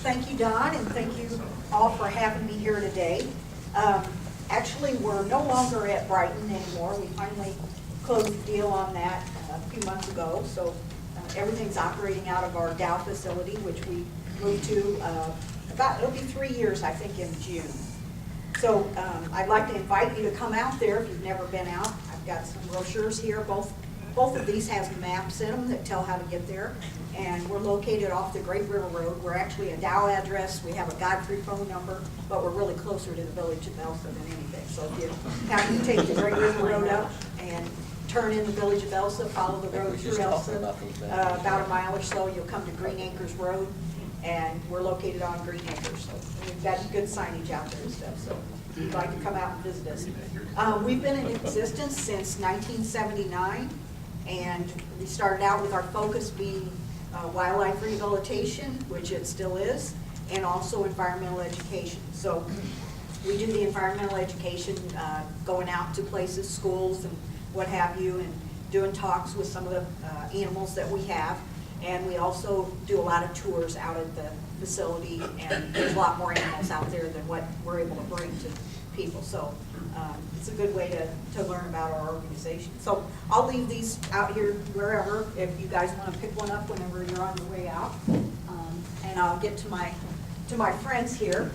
Thank you, Don, and thank you all for having me here today. Actually, we're no longer at Brighton anymore. We finally closed the deal on that a few months ago. So everything's operating out of our Dow facility, which we moved to it'll be 3 years, I think, in June. So I'd like to invite you to come out there if you've never been out. I've got some brochures here. Both of these has maps in them that tell how to get there. And we're located off the Great River Road. We're actually a Dow address. We have a Godfrey phone number, but we're really closer to the village of Elsa than anything. So if you happen to take the Great River Road up and turn in the village of Elsa, follow the road through Elsa, about a mile or so, you'll come to Green Acres Road, and we're located on Green Acres. So we've got good signage out there and stuff. So if you'd like to come out and visit us. We've been in existence since 1979. And we started out with our focus being wildlife rehabilitation, which it still is, and also environmental education. So we do the environmental education, going out to places, schools, and what have you, and doing talks with some of the animals that we have. And we also do a lot of tours out at the facility, and there's a lot more animals out there than what we're able to bring to people. So it's a good way to learn about our organization. So I'll leave these out here wherever if you guys want to pick one up whenever you're on your way out. And I'll get to my friends here.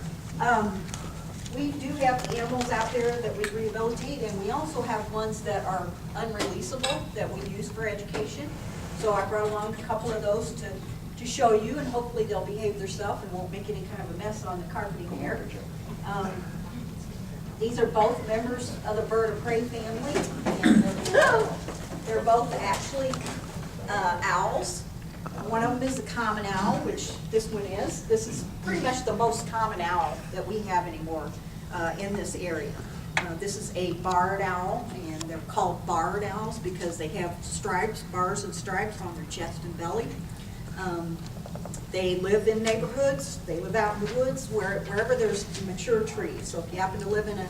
We do have animals out there that we rehabilitate, and we also have ones that are unreleasable that we use for education. So I brought along a couple of those to show you, and hopefully they'll behave themselves and won't make any kind of a mess on the carpeting here. These are both members of the bird of prey family, and they're both actually owls. One of them is a common owl, which this one is. This is pretty much the most common owl that we have anymore in this area. This is a barred owl, and they're called barred owls because they have stripes, bars and stripes on their chest and belly. They live in neighborhoods. They live out in the woods wherever there's mature trees. So if you happen to live in an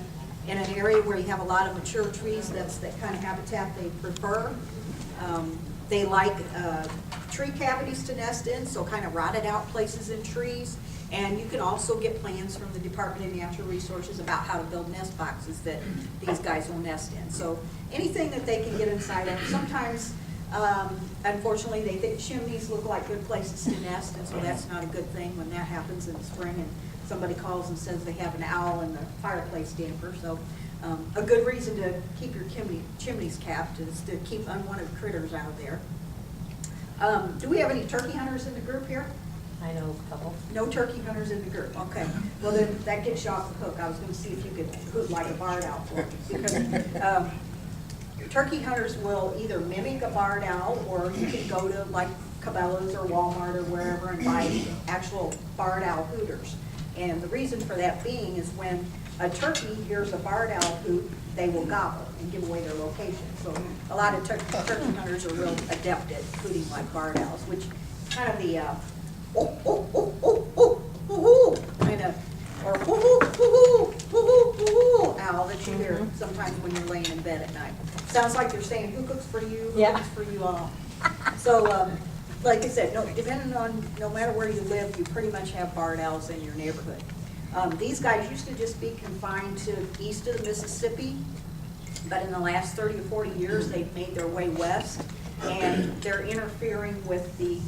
area where you have a lot of mature trees, that's the kind of habitat they prefer. They like tree cavities to nest in, so kind of rotted out places in trees. And you can also get plans from the Department of Natural Resources about how to build nest boxes that these guys will nest in. So anything that they can get inside of. Sometimes, unfortunately, they think chimneys look like good places to nest, and so that's not a good thing when that happens in the spring and somebody calls and says they have an owl in the fireplace damper. So a good reason to keep your chimneys capped is to keep unwanted critters out of there. Do we have any turkey hunters in the group here? I know a couple. No turkey hunters in the group, okay. Well, then that gets you off the hook. I was going to see if you could hoot like a barred owl for me. Because turkey hunters will either mimic a barred owl, or you can go to like Cabela's or Walmart or wherever and buy actual barred owl hooters. And the reason for that being is when a turkey hears a barred owl hoot, they will gobble and give away their location. So a lot of turkey hunters are real adept at hooting like barred owls, which kind of the kind of, or owl that you hear sometimes when you're laying in bed at night. Sounds like they're saying, who cooks for you, who cooks for you all. So, like I said, depending on, no matter where you live, you pretty much have barred owls in your neighborhood. These guys used to just be confined to east of the Mississippi, but in the last 30 or 40 years, they've made their way west, and they're interfering with the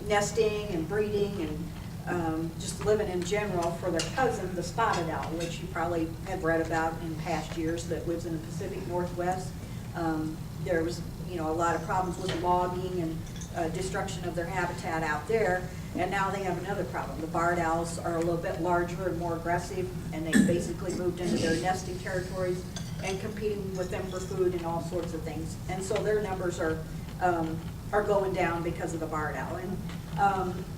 nesting and breeding and just living in general for their cousin, the spotted owl, which you probably have read about in past years, that lives in the Pacific Northwest. There was, a lot of problems with logging and destruction of their habitat out there, and now they have another problem. The barred owls are a little bit larger and more aggressive, and they basically moved into their nesting territories and competing with them for food and all sorts of things. And so their numbers are going down because of the barred owl. And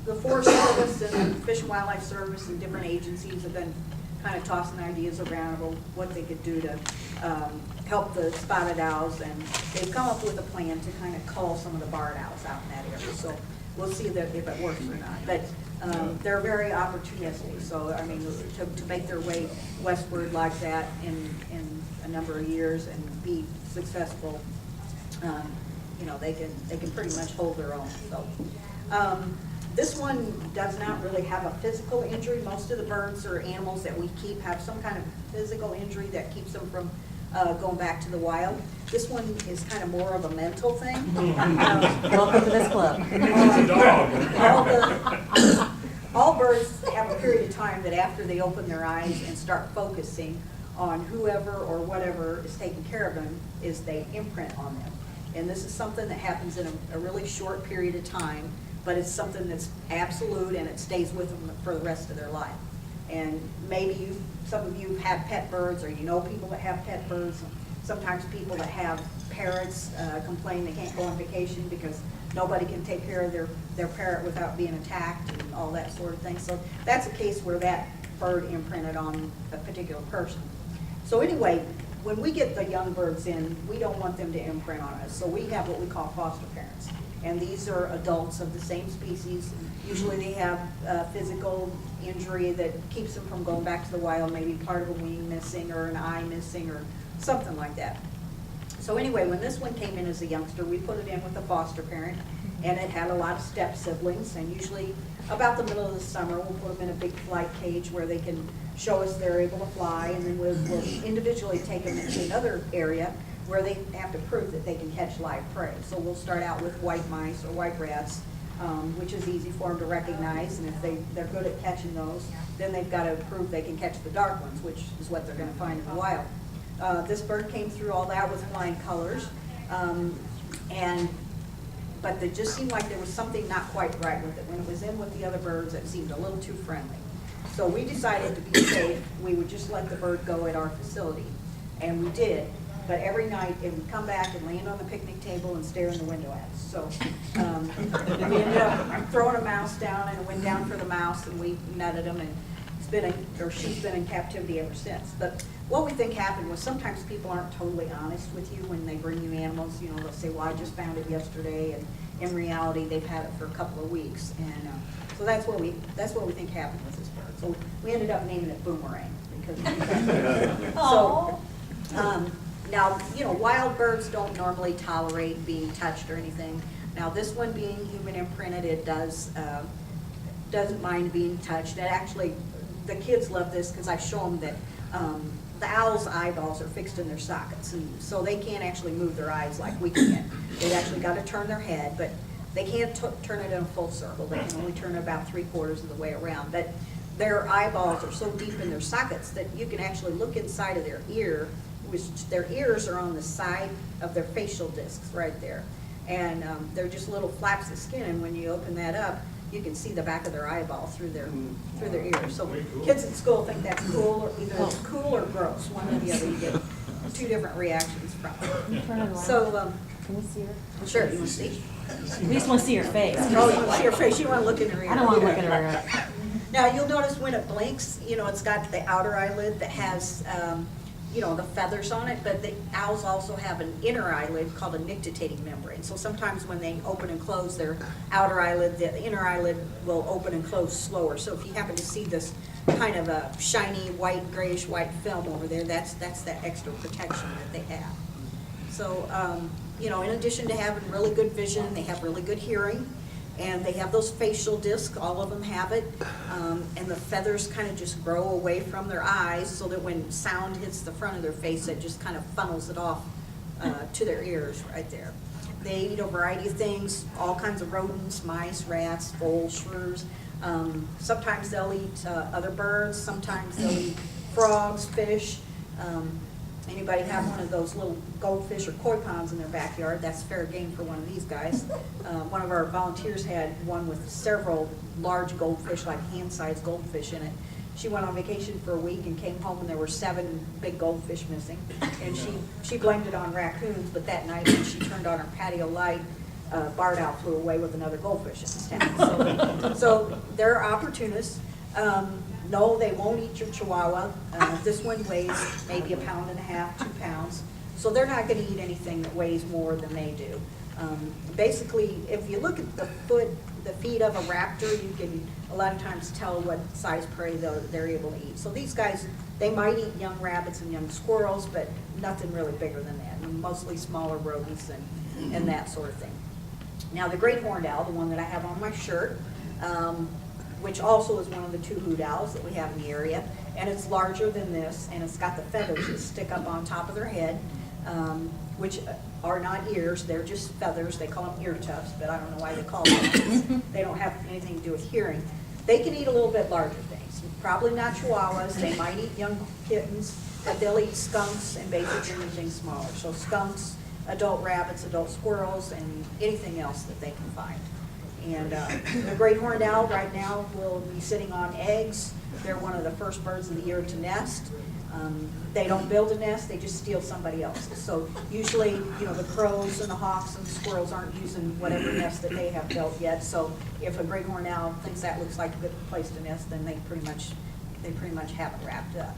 the Forest Service and Fish and Wildlife Service and different agencies have been kind of tossing ideas around about what they could do to help the spotted owls, and they've come up with a plan to kind of cull some of the barred owls out in that area. So we'll see if it works or not. But they're very opportunistic. So I mean, to make their way westward like that in a number of years and be successful, they can pretty much hold their own. So This one does not really have a physical injury. Most of the birds or animals that we keep have some kind of physical injury that keeps them from going back to the wild. This one is kind of more of a mental thing. Welcome to this club. All birds have a period of time that after they open their eyes and start focusing on whoever or whatever is taking care of them, is they imprint on them. And this is something that happens in a really short period of time, but it's something that's absolute and it stays with them for the rest of their life. And maybe some of you have pet birds, or you know people that have pet birds. Sometimes people that have parrots complain they can't go on vacation because nobody can take care of their parrot without being attacked and all that sort of thing. So that's a case where that bird imprinted on a particular person. So anyway, when we get the young birds in, we don't want them to imprint on us. So we have what we call foster parents. And these are adults of the same species. Usually they have a physical injury that keeps them from going back to the wild, maybe part of a wing missing or an eye missing or something like that. So anyway, when this one came in as a youngster, we put it in with a foster parent, and it had a lot of step siblings, and usually about the middle of the summer, we'll put them in a big flight cage where they can show us they're able to fly, and then we'll individually take them into another area where they have to prove that they can catch live prey. So we'll start out with white mice or white rats, which is easy for them to recognize, and if they're good at catching those, then they've got to prove they can catch the dark ones, which is what they're going to find in the wild. This bird came through all that with flying colors, but it just seemed like there was something not quite right with it. When it was in with the other birds, it seemed a little too friendly. So we decided to be safe, we would just let the bird go at our facility, and we did. But every night it would come back and land on the picnic table and stare in the window at us. So we ended up throwing a mouse down, and it went down for the mouse, and we netted him, and she's been in captivity ever since. But what we think happened was sometimes people aren't totally honest with you when they bring you animals. You know, they'll say, well, I just found it yesterday, and in reality they've had it for a couple of weeks. And so that's what we think happened with this bird. So we ended up naming it Boomerang because so. Now, you know, wild birds don't normally tolerate being touched or anything. Now, this one being human imprinted, it doesn't mind being touched. And actually, the kids love this because I show them that the owl's eyeballs are fixed in their sockets, and so they can't actually move their eyes like we can. They've actually got to turn their head, but they can't turn it in a full circle. They can only turn it about 3/4 of the way around. But their eyeballs are so deep in their sockets that you can actually look inside of their ear, which their ears are on the side of their facial discs right there. And they're just little flaps of skin, and when you open that up, you can see the back of their eyeball through their ears. So kids at school think that's cool, or either it's cool or gross, one or the other. You get two different reactions from it. So, can we see her? sure, you want to see? We just want to see her face. Oh, you want to see her face? You want to look in her ear? I don't want to look at her. Now, you'll notice when it blinks, you know, it's got the outer eyelid that has, you know, the feathers on it, but the owls also have an inner eyelid called a nictitating membrane. So sometimes when they open and close their outer eyelid, the inner eyelid will open and close slower. So if you happen to see this kind of a shiny white, grayish white film over there, that's that extra protection that they have. So, you know, in addition to having really good vision, they have really good hearing. And they have those facial discs, all of them have it, and the feathers kind of just grow away from their eyes so that when sound hits the front of their face, it just kind of funnels it off to their ears right there. They eat a variety of things, all kinds of rodents, mice, rats, voles, shrews. Sometimes they'll eat other birds, sometimes they'll eat frogs, fish. Anybody have one of those little goldfish or koi ponds in their backyard? That's fair game for one of these guys. One of our volunteers had one with several large goldfish, like hand-sized goldfish in it. She went on vacation for a week and came home and there were 7 big goldfish missing. And she blamed it on raccoons, but that night when she turned on her patio light, barred owl flew away with another goldfish in his tank. So they're opportunists. No, they won't eat your chihuahua. This one weighs maybe 1.5 pounds, 2 pounds. So they're not going to eat anything that weighs more than they do. Basically, if you look at the feet of a raptor, you can a lot of times tell what size prey they're able to eat. So these guys, they might eat young rabbits and young squirrels, but nothing really bigger than that. Mostly smaller rodents and that sort of thing. Now the great horned owl, the one that I have on my shirt, which also is one of the 2 hoot owls that we have in the area. And it's larger than this, and it's got the feathers that stick up on top of their head, which are not ears, they're just feathers. They call them ear tufts, but I don't know why they call them that. They don't have anything to do with hearing. They can eat a little bit larger things, probably not chihuahuas. They might eat young kittens, but they'll eat skunks and basically anything smaller. So skunks, adult rabbits, adult squirrels, and anything else that they can find. And the great horned owl right now will be sitting on eggs. They're one of the first birds of the year to nest. They don't build a nest, they just steal somebody else's. So usually, the crows and the hawks and the squirrels aren't using whatever nest that they have built yet. So if a great horned owl thinks that looks like a good place to nest, then they pretty much have it wrapped up.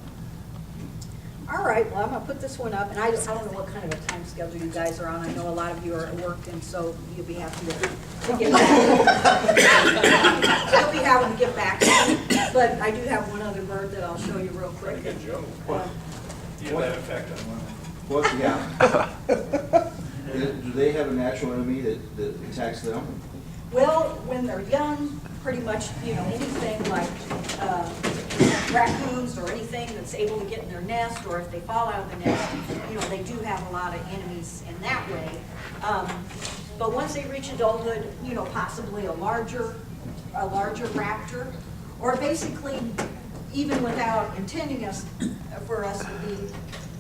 All right, well, I'm gonna put this one up, and I don't know what kind of a time schedule you guys are on. I know a lot of you are at work, and so you'll be happy to get back. You'll be having to get back. But I do have one other bird that I'll show you real quick. Good joke. You have that effect on women. What, yeah. Do they have a natural enemy that attacks them? Well, when they're young, pretty much, anything like raccoons or anything that's able to get in their nest, or if they fall out of the nest, they do have a lot of enemies in that way. But once they reach adulthood, possibly a larger raptor, or basically, even without intending for us to be,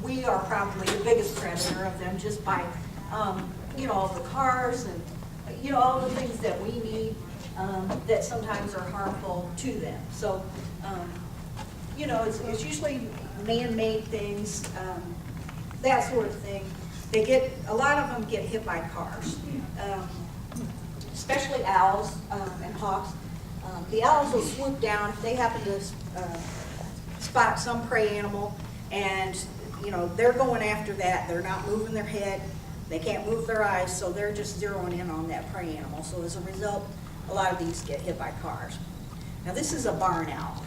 we are probably the biggest predator of them just by, all the cars and, all the things that we need that sometimes are harmful to them. So, it's usually man-made things, that sort of thing. A lot of them get hit by cars, especially owls and hawks. The owls will swoop down if they happen to spot some prey animal, and they're going after that. They're not moving their head, they can't move their eyes, so they're just zeroing in on that prey animal. So as a result, a lot of these get hit by cars. Now this is a barn owl,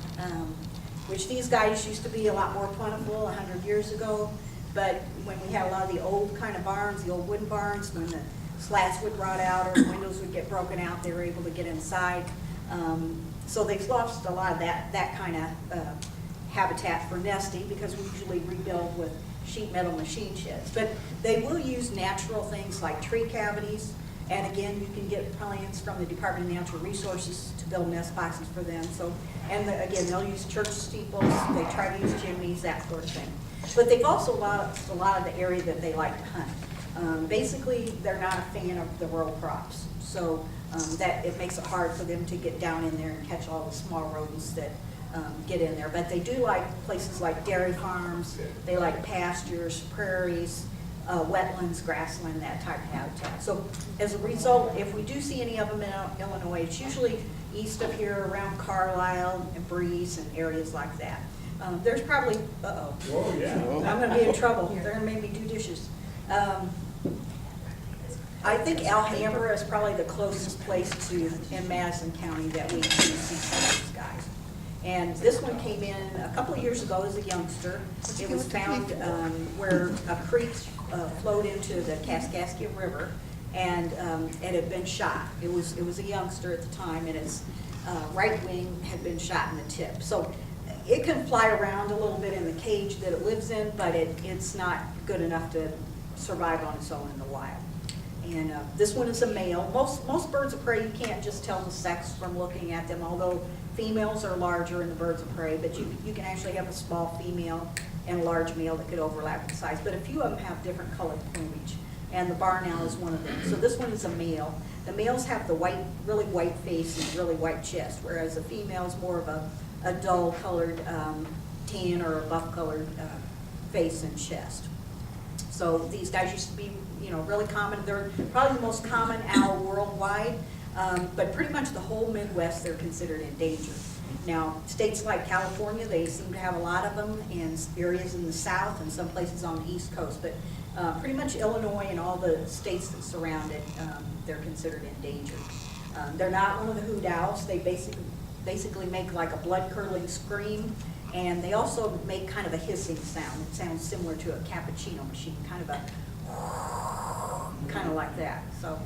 which these guys used to be a lot more plentiful 100 years ago, but when we had a lot of the old kind of barns, the old wooden barns, when the slats would rot out or the windows would get broken out, they were able to get inside. So they've lost a lot of that kind of habitat for nesting, because we usually rebuild with sheet metal machine sheds. But they will use natural things like tree cavities, and again, you can get plans from the Department of Natural Resources to build nest boxes for them. So, again, they'll use church steeples, they try to use chimneys, that sort of thing. But they've also lost a lot of the area that they like to hunt. Basically, they're not a fan of the row crops. So that it makes it hard for them to get down in there and catch all the small rodents that get in there. But they do like places like dairy farms, they like pastures, prairies, wetlands, grassland, that type of habitat. So as a result, if we do see any of them in Illinois, it's usually east of here, around Carlisle and Breeze and areas like that. There's probably, Oh, yeah. I'm gonna be in trouble. They're gonna make me do dishes. I think Alhambra is probably the closest place to, in Madison County, that we do see some of these guys. And this one came in a couple of years ago as a youngster. It was found where a creek flowed into the Kaskaskia River, and it had been shot. It was a youngster at the time, and its right wing had been shot in the tip. So it can fly around a little bit in the cage that it lives in, but it's not good enough to survive on its own in the wild. And this one is a male. Most birds of prey, you can't just tell the sex from looking at them, although females are larger in the birds of prey, but you can actually have a small female and a large male that could overlap in size. But a few of them have different colored plumage, and the barn owl is one of them. So this one is a male. The males have the white, really white face and really white chest, whereas the female is more of a dull colored tan or a buff colored face and chest. So these guys used to be, really common. They're probably the most common owl worldwide, but pretty much the whole Midwest, they're considered endangered. Now, states like California, they seem to have a lot of them, and areas in the South and some places on the East Coast, but pretty much Illinois and all the states that surround it, they're considered endangered. They're not one of the hoot owls. They basically make like a blood-curdling scream, and they also make kind of a hissing sound. It sounds similar to a cappuccino machine, kind of like that. So